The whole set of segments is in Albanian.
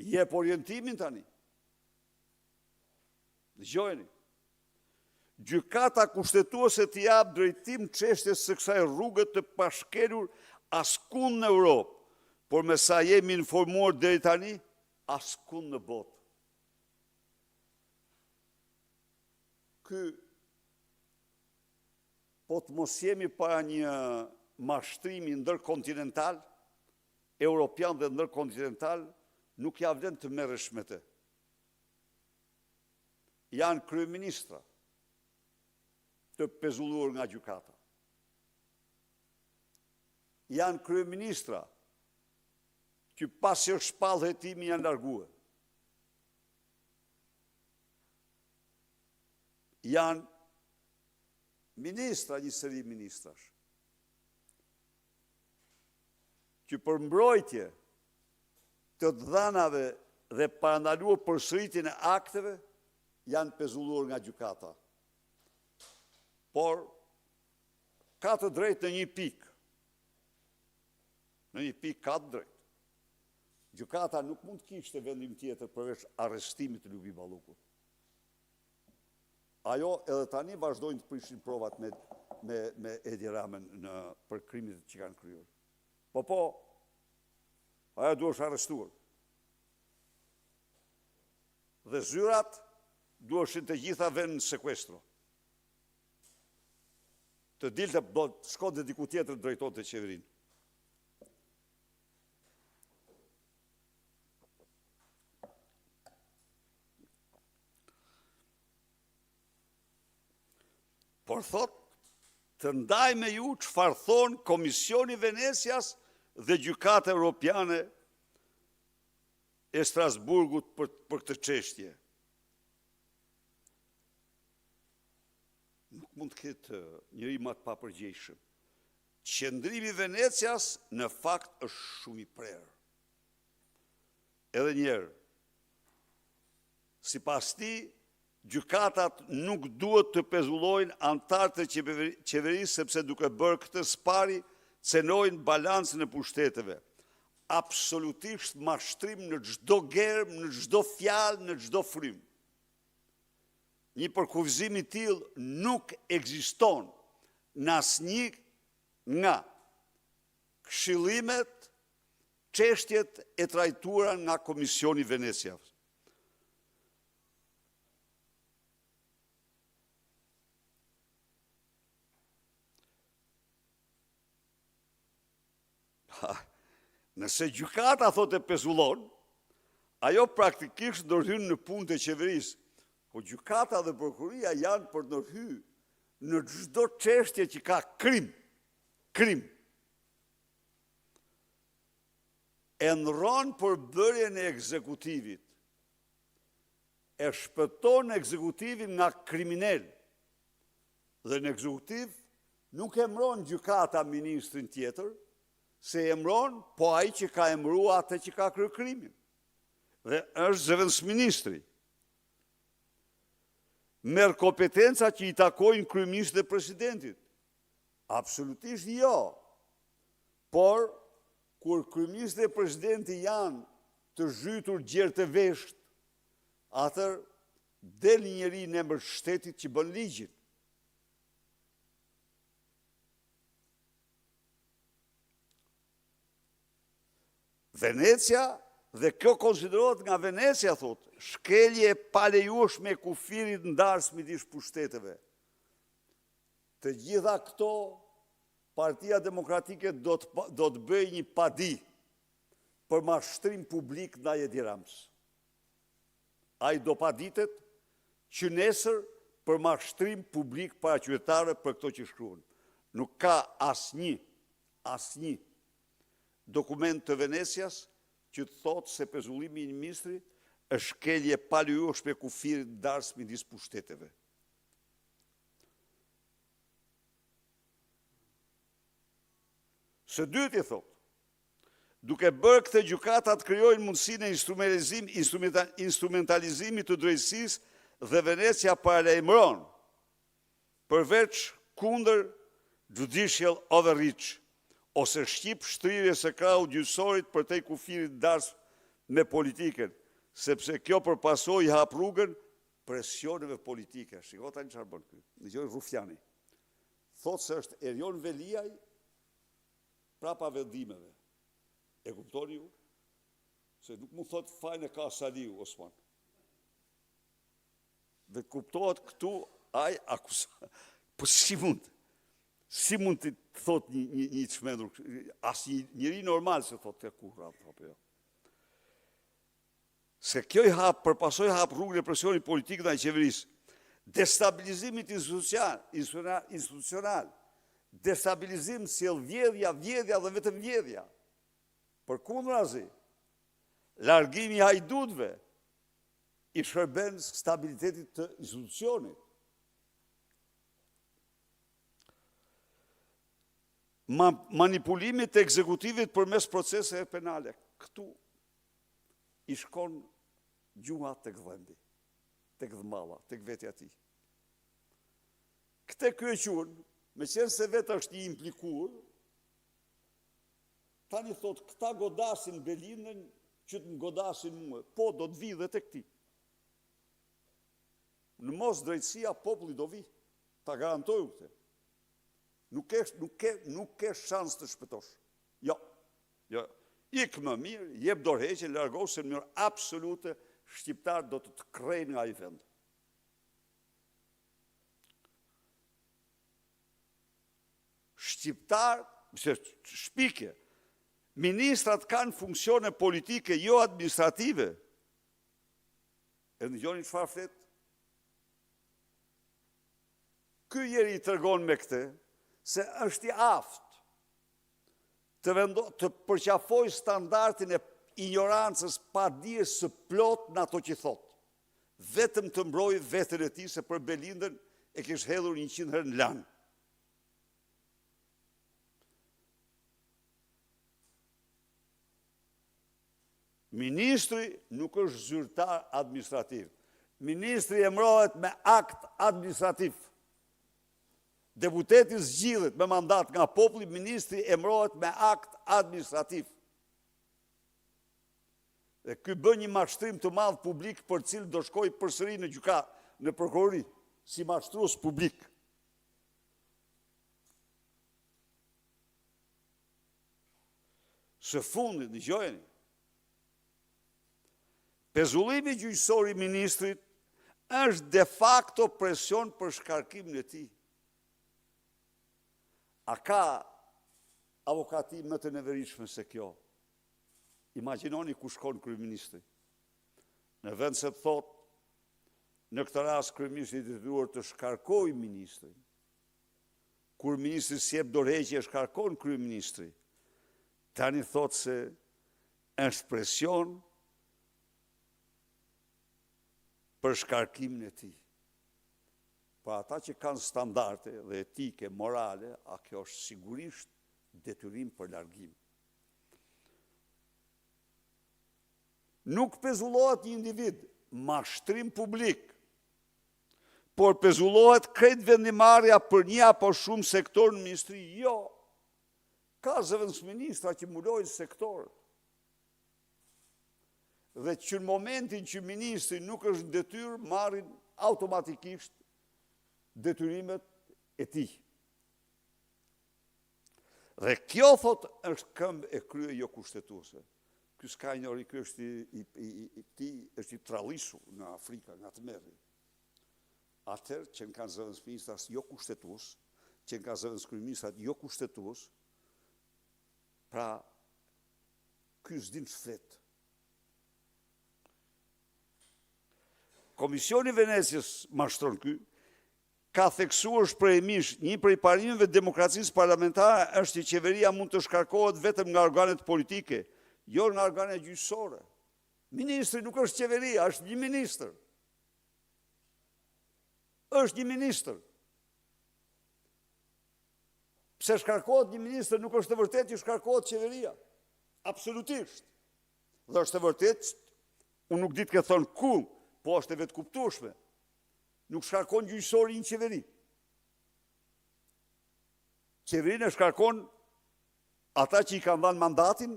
jep orientimin tani. Dëgjojeni. Gjykata kushtetuese të jap drejtim çështjes së kësaj rruge të pashkelur askund në Europë, por me sa jemi informuar deri tani, askund në botë. Ky po të mos jemi para një mashtrimi ndërkontinental, europian dhe ndërkontinental, nuk ja vlen të merresh me të. Janë kryeministra të pezulluar nga gjykata. Janë kryeministra që pasi është shpallë hetimi janë larguar. Janë ministra, një seri ministrash, që për mbrojtje të dhënave dhe parandaluar përsëritjen e akteve, janë pezulluar nga gjykata. Por, ka të drejtë në një pikë. Në një pikë ka të drejtë. Gjykata nuk mund të kishte vendim tjetër përveç arrestimit të Lubi Ballukut. Ajo edhe tani vazhdojnë të prishin provat me Edi Ramën për krimit që kanë kryer. Po, ajo duhet arrestuar. Dhe zyrat duheshin të gjitha vënë në sekuestro. Të dilte do të shkonte diku tjetër drejtonte qeverinë. Por thot, të ndaj me ju çfarë thon Komisioni Venecias dhe Gjykata Europiane e Strasburgut për këtë çështje. Nuk mund të ketë njëri më të papërgjegjshëm. Qëndrimi i Venecias në fakt është shumë i prerë. Edhe njerë, sipas tij, gjykatat nuk duhet të pezullojnë antarët e qeverisë sepse duke bërë këtë spari cenojnë balancën e pushteteve. Absolutisht mashtrim në çdo germ, në çdo fjalë, në çdo frym. Një përkufizim i tillë nuk ekziston në asnjë nga këshillimet, çështjet e trajtuara nga Komisioni Venecias. Nëse gjykata thotë e pezullon, ajo praktikisht ndërhyn në punët e qeverisë. Po gjykata dhe prokuria janë për të ndërhyrë në çdo çështje që ka krim. E ndron përbërjen e ekzekutivit. E shpëton ekzekutivin nga kriminal. Dhe në ekzekutiv nuk e mbron gjykata ministrin tjetër, se emron, po ai që ka emruar atë që ka kryer krimin. Dhe është zëvendësministri. Merr kompetenca që i takojnë kryeministrit dhe presidentit. Absolutisht jo. Por, kur kryeministri dhe presidenti janë të zhytur gjerë të vesht, atër del njëri në emër shtetit që bën ligjin. Venecia, dhe kjo konsiderohet nga Venecia, thot, shkelje e palejueshme e kufirit ndarës midis pushteteve. Të gjitha këto, Partia Demokratike do të bëjë një padi për mashtrim publik ndaj Edi Ramës. Ai do paditet që nesër për mashtrim publik para qytetarëve për këto që shkruan. Nuk ka asnjë dokument të Venecias që të thotë se pezullimi i një ministri është shkelje palejueshme e kufirit ndarës midis pushteteve. Së dyti, thot, duke bërë këtë gjykatat krijojnë mundësinë e instrumentalizimit të drejtësisë dhe Venecia paralajmëron përveç kundër judicial overreach ose shqip shtrirje së krahut gjyqësorit për te kufirit ndarës me politikën, sepse kjo përpasoj hap rrugën presioneve politike. Shiko tani çfarë bën ky. Dëgjoj Rufjani. Thotë se është Erion Veliaj prapa vendimeve. E kuptoni ju? Se nuk mu thot fajnë e ka Saliu, Osman. Dhe kuptohet këtu, aj akusa. Po si mund? Si mund të thot një çmendur, as njëri normal se thot të kurra. Se kjo i hap, përpasoj hap rrugën e presionit politik dhe i qeverisë. Destabilizimit institucional. Destabilizim sjell vjedhja dhe vetëm vjedhja. Përkundrazi, largimi i hajdutëve i shërben stabilitetit të institucionit. Manipulimit të ekzekutivit përmes proceseve penale. Këtu i shkon gjuha tek vendi, tek dhmalla, tek vetja ti. Këte kërëqun, me qenë se vetë është i implikuar, tani thot, këta godasin Belindën, që të më godasin mua. Po, do të vi dhe të këti. Në mos drejtësia, populli do vi. Ta garantojë këte. Nuk ke shans të shpëtosh. Jo. Ik më mirë, jep dorëheqje, largohu se në mënyrë absolute, shqiptar do të krejnë nga i vend. Shqiptar, shpike, ministrat kanë funksione politike, jo administrative. E në gjoni çfarë flet? Ky jeri i tregon me këte, se është i aftë të përqafoj standardin e ignorancës pa dijes së plot në ato që thot. Vetëm të mbroj vetën e ti se për Belindën e kish hedhur 100 herë në lanë. Ministri nuk është zyrtar administrativ. Ministri emërohet me akt administrativ. Deputeti zgjidhet me mandat nga populli, ministri emërohet me akt administrativ. Dhe ky bën një mashtrim të madh publik për cilë do shkoj përsëri në gjykat, në prokurori, si mashtrues publik. Së fundit, dëgjojeni. Pezullimi gjyqësor i ministrit është de facto presion për shkarkimin e tij. A ka avokati më të neveritshme se kjo? Imagjinoni ku shkon kryeministri. Në vend se të thot, në këtë rast kryeministri i detyruar të shkarkojë ministrin. Kur ministri sjep dorëheqje shkarkon kryeministri. Tani thot se është presion për shkarkimin e tij. Pra ata që kanë standarde dhe etike, morale, a kjo është sigurisht detyrim për largim. Nuk pezullohet një individ, mashtrim publik, por pezullohet krejt vendimarrja për një apo shumë sektor në ministri. Jo, ka zëvendësministra që mbulojnë sektorët. Dhe që në momentin që ministri nuk është në detyrë, marrin automatikisht detyrimet e tij. Dhe kjo, thot, është këmbë e krye jo kushtetuese. Ky s'ka njëri, ky është i trallisur në Afrika, nga të merri. Atëherë që në kanë zëvendësministrat jo kushtetues, që në kanë zëvendësministrat jo kushtetues, pra ky s'din ç'flet. Komisioni Venecias mashtron ky, ka theksuar shprehimisht një prej parimeve të demokracisë parlamentare është që qeveria mund të shkarkohet vetëm nga organet politike, jo nga organet gjyqësore. Ministri nuk është qeveria, është një ministër. Është një ministër. Pse shkarkohet një ministër nuk është të vërtet që shkarkohet qeveria. Absolutisht. Dhe është të vërtet, unë nuk ditë ke thonë ku, po është e vetë kuptueshme. Nuk shkarkon gjyqësori një qeveri. Qeverinë e shkarkon ata që i kanë dhënë mandatin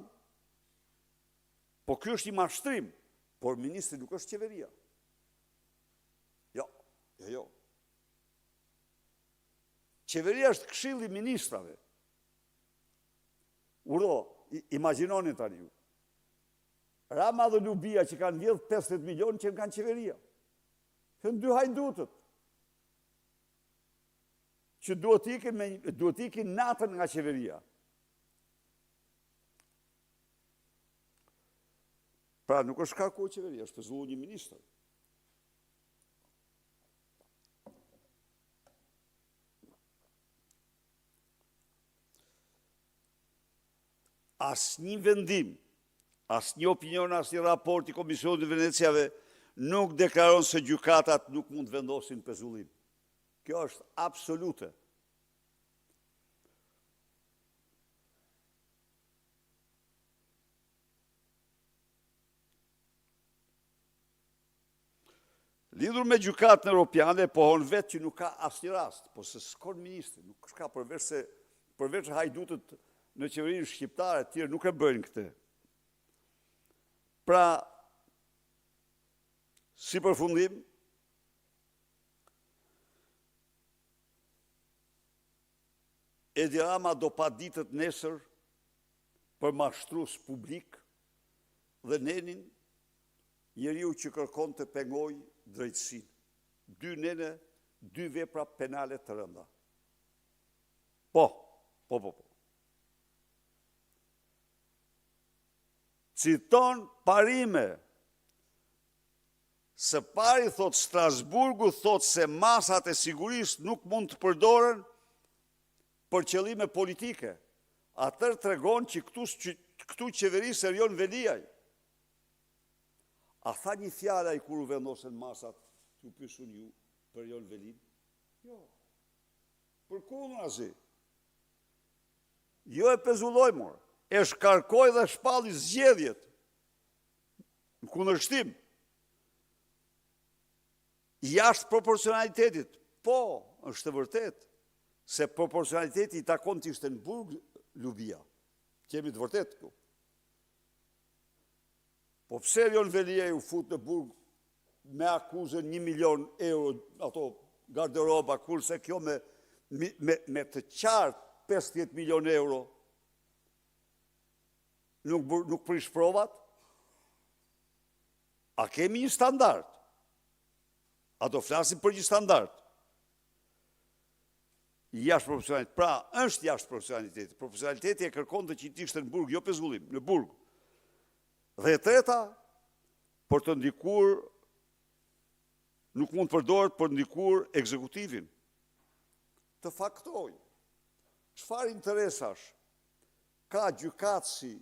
Po ky është i mashtrim, por ministri nuk është qeveria. Jo. Qeveria është këshilli i ministrave. Uro, imagjinoni tani ju. Rama dhe Lubia që kanë vjedh 50 milion që kanë qeveria. Kënë dy hajdutët. Që duhet ikin natën nga qeveria. Pra nuk është karku qeveria, është pezullu një ministër. As një vendim, as një opinion, as një raport i Komisionit të Veneciave nuk deklaron se gjykatat nuk mund të vendosin pezullim. Kjo është absolute. Lidhur me gjykatën europiane, pohon vetë që nuk ka asnjë rast, po se s'kon ministri, nuk ka përveç hajdutët në qeverinë shqiptare, të tjerë nuk e bëjnë këtë. Pra, si përfundim, Edi Rama do pa ditët nesër për mashtrus publik dhe nenin njeriu që kërkon të pengoj drejtësinë. 2 nene, 2 vepra penale të rënda. Po. Citon Parime, së pari thot Strasburgu thot se masat e sigurisë nuk mund të përdoren për qëllime politike. Atër tregon që këtu qeverisë Erion Veliaj. A tha një fjala i kur u vendosen masat, t'ju pysun ju, për Erion Velin? Jo. Për kundër azi. Jo e pezullojmor, e shkarkoj dhe shpalli zgjedhjet. Në kundërshtim. Jashtë proporcionalitetit. Po, është të vërtet, se proporcionaliteti i takon të ishte në burg Lubia. Kemi të vërtet këtu. Po pse Erion Velia u fut në burg me akuzën 1 milion euro, ato garderoba, kurse kjo me të qartë 50 milion euro, nuk prish provat? A kemi një standard? A do flasim për një standard? Jashtë profesionalitet. Pra, është jashtë profesionaliteti. Profesionaliteti e kërkon të që ti ishte në burg, jo pezullim, në burg. Dhe e treta, për të ndikur, nuk mund përdoret për ndikur ekzekutivin. Të faktoj, çfarë interesash ka gjykatësi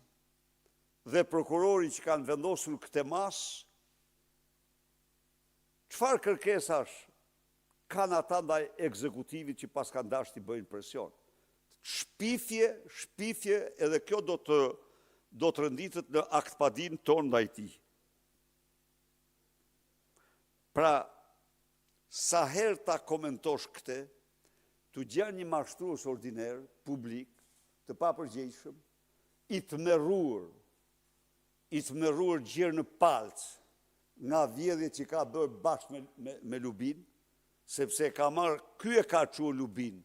dhe prokurori që kanë vendosur këtë mas, çfarë kërkesash kanë ata ndaj ekzekutivit që pas kanë dashur të bëjnë presion. Shpifje, edhe kjo do të rënditet në aktpadin tonë ndaj tij. Pra, sa herë ta komentosh këtë, të gjen një mashtrues ordiner, publik, të papërgjegjshëm, i të merruar gjerë në palc nga vjedhje që ka bërë bashkë me Lubin, sepse ka marrë, ky e ka çuar Lubin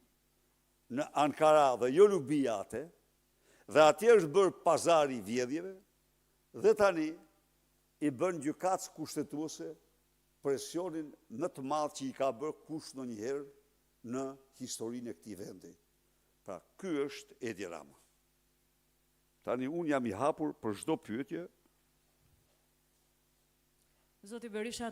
në Ankara dhe jo Lubia atë, dhe atje është bërë pazari i vjedhjeve, dhe tani i bën gjykatës kushtetuese presionin më të madh që i ka bërë kush ndonjëherë në historinë e këtij vendi. Pra, ky është Edi Rama. Tani unë jam i hapur për çdo pyetje. Zoti Berisha